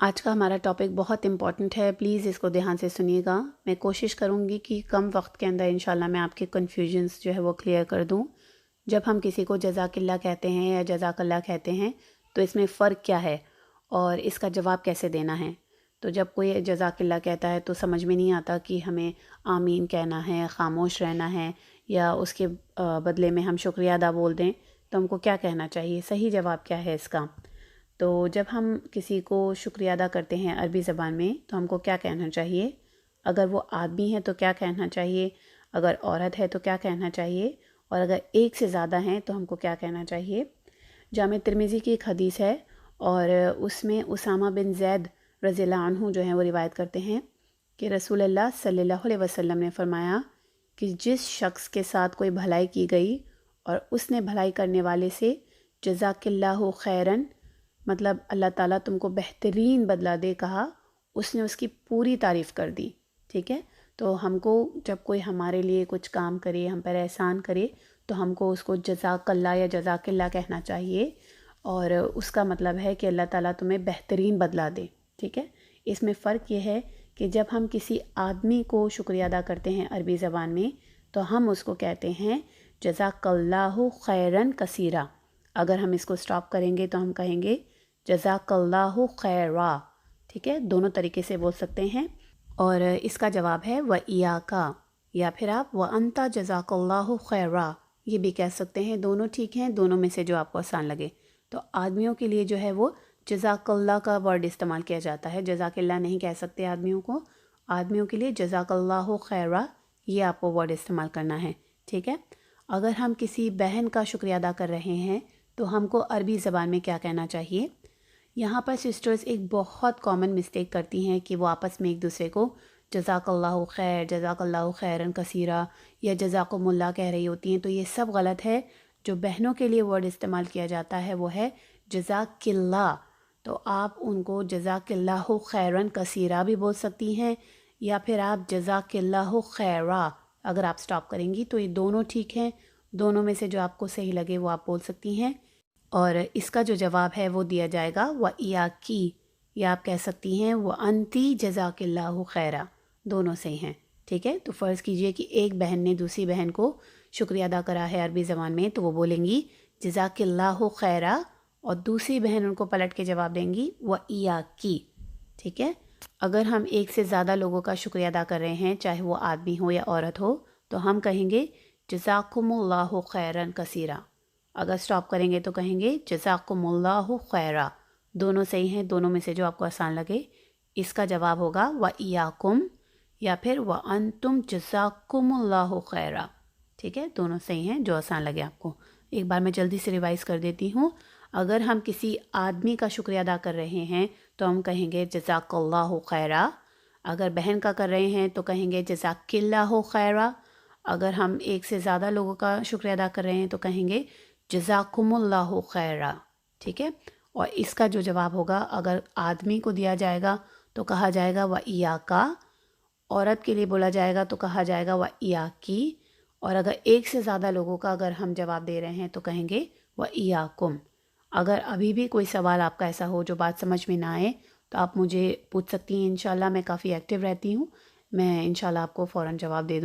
آج کا ہمارا ٹاپک بہت امپورٹنٹ ہے، پلیز اس کو دھیان سے سنیے گا۔ میں کوشش کروں گی کہ کم وقت کے اندر انشاءاللہ میں آپ کے کنفیوژنس جو ہے وہ کلیئر کر دوں۔ جب ہم کسی کو جزاک اللہ کہتے ہیں یا جزاک اللہ کہتے ہیں تو اس میں فرق کیا ہے اور اس کا جواب کیسے دینا ہے؟ تو جب کوئی جزاک اللہ کہتا ہے تو سمجھ میں نہیں آتا کہ ہمیں آمین کہنا ہے، خاموش رہنا ہے، یا اس کے بدلے میں ہم شکریہ ادا بول دیں تو ہم کو کیا کہنا چاہیے، صحیح جواب کیا ہے اس کا؟ تو جب ہم کسی کو شکریہ ادا کرتے ہیں عربی زبان میں تو ہم کو کیا کہنا چاہیے؟ اگر وہ آدمی ہے تو کیا کہنا چاہیے؟ اگر عورت ہے تو کیا کہنا چاہیے؟ اور اگر ایک سے زیادہ ہیں تو ہم کو کیا کہنا چاہیے؟ جامع ترمذی کی ایک حدیث ہے اور اس میں اسامہ بن زید رضی اللہ عنہ جو ہیں وہ روایت کرتے ہیں کہ رسول اللہ صلی اللہ علیہ وسلم نے فرمایا کہ جس شخص کے ساتھ کوئی بھلائی کی گئی اور اس نے بھلائی کرنے والے سے جزاک اللہ خیراً، مطلب اللہ تعالیٰ تم کو بہترین بدلہ دے کہا، اس نے اس کی پوری تعریف کر دی، ٹھیک ہے؟ تو ہم کو جب کوئی ہمارے لیے کچھ کام کرے، ہم پر احسان کرے، تو ہم کو اس کو جزاک اللہ یا جزاک اللہ کہنا چاہیے، اور اس کا مطلب ہے کہ اللہ تعالیٰ تمہیں بہترین بدلہ دے، ٹھیک ہے؟ اس میں فرق یہ ہے کہ جب ہم کسی آدمی کو شکریہ ادا کرتے ہیں عربی زبان میں تو ہم اس کو کہتے ہیں جزاک اللہ خیراً کثیرا۔ اگر ہم اس کو سٹاپ کریں گے تو ہم کہیں گے جزاک اللہ خیرا، ٹھیک ہے؟ دونوں طریقے سے بول سکتے ہیں، اور اس کا جواب ہے وَإِيَّاكَ، یا پھر آپ وَأَنْتَ جزاک اللہ خیرا، یہ بھی کہہ سکتے ہیں، دونوں ٹھیک ہیں، دونوں میں سے جو آپ کو آسان لگے۔ تو آدمیوں کے لیے جو ہے وہ جزاک اللہ کا ورڈ استعمال کیا جاتا ہے، جزاک اللہ نہیں کہہ سکتے آدمیوں کو، آدمیوں کے لیے جزاک اللہ خیرا یہ آپ کو ورڈ استعمال کرنا ہے، ٹھیک ہے؟ اگر ہم کسی بہن کا شکریہ ادا کر رہے ہیں تو ہم کو عربی زبان میں کیا کہنا چاہیے؟ یہاں پر سسٹرز ایک بہت کامن مسٹیک کرتی ہیں کہ وہ آپس میں ایک دوسرے کو جزاک اللہ خیر، جزاک اللہ خیراً کثیرا یا جزاکم اللہ کہہ رہی ہوتی ہیں، تو یہ سب غلط ہے۔ جو بہنوں کے لیے ورڈ استعمال کیا جاتا ہے وہ ہے جزاک اللہ، تو آپ ان کو جزاک اللہ خیراً کثیرا بھی بول سکتی ہیں، یا پھر آپ جزاک اللہ خیرا، اگر آپ سٹاپ کریں گی تو یہ دونوں ٹھیک ہیں، دونوں میں سے جو آپ کو صحیح لگے وہ آپ بول سکتی ہیں۔ اور اس کا جو جواب ہے وہ دیا جائے گا وَإِيَّاكِ، یا آپ کہہ سکتی ہیں وَأَنْتِ جزاک اللہ خیرا، دونوں صحیح ہیں، ٹھیک ہے؟ تو فرض کیجئے کہ ایک بہن نے دوسری بہن کو شکریہ ادا کرا ہے عربی زبان میں، تو وہ بولیں گی جزاک اللہ خیرا، اور دوسری بہن ان کو پلٹ کے جواب دیں گی وَإِيَّاكِ، ٹھیک ہے؟ اگر ہم ایک سے زیادہ لوگوں کا شکریہ ادا کر رہے ہیں، چاہے وہ آدمی ہو یا عورت ہو، تو ہم کہیں گے جزاکم اللہ خیراً کثیرا۔ اگر سٹاپ کریں گے تو کہیں گے جزاکم اللہ خیرا، دونوں صحیح ہیں، دونوں میں سے جو آپ کو آسان لگے۔ اس کا جواب ہوگا وَإِيَّاكُمْ یا پھر وَأَنْتُمْ جزاکم اللہ خیرا، ٹھیک ہے؟ دونوں صحیح ہیں، جو آسان لگے آپ کو۔ ایک بار میں جلدی سے ریوائز کر دیتی ہوں۔ اگر ہم کسی آدمی کا شکریہ ادا کر رہے ہیں تو ہم کہیں گے جزاک اللہ خیرا، اگر بہن کا کر رہے ہیں تو کہیں گے جزاک اللہ خیرا، اگر ہم ایک سے زیادہ لوگوں کا شکریہ ادا کر رہے ہیں تو کہیں گے جزاکم اللہ خیرا، ٹھیک ہے؟ اور اس کا جو جواب ہوگا اگر آدمی کو دیا جائے گا تو کہا جائے گا وَإِيَّاكَ، عورت کے لیے بولا جائے گا تو کہا جائے گا وَإِيَّاكِ، اور اگر ایک سے زیادہ لوگوں کا اگر ہم جواب دے رہے ہیں تو کہیں گے وَإِيَّاكُمْ۔ اگر ابھی بھی کوئی سوال آپ کا ایسا ہو جو بات سمجھ میں نہ آئے تو آپ مجھے پوچھ سکتی ہیں، انشاءاللہ میں کافی ایکٹیو رہتی ہوں، میں انشاءاللہ آپ کو فوراً جواب دے دوں۔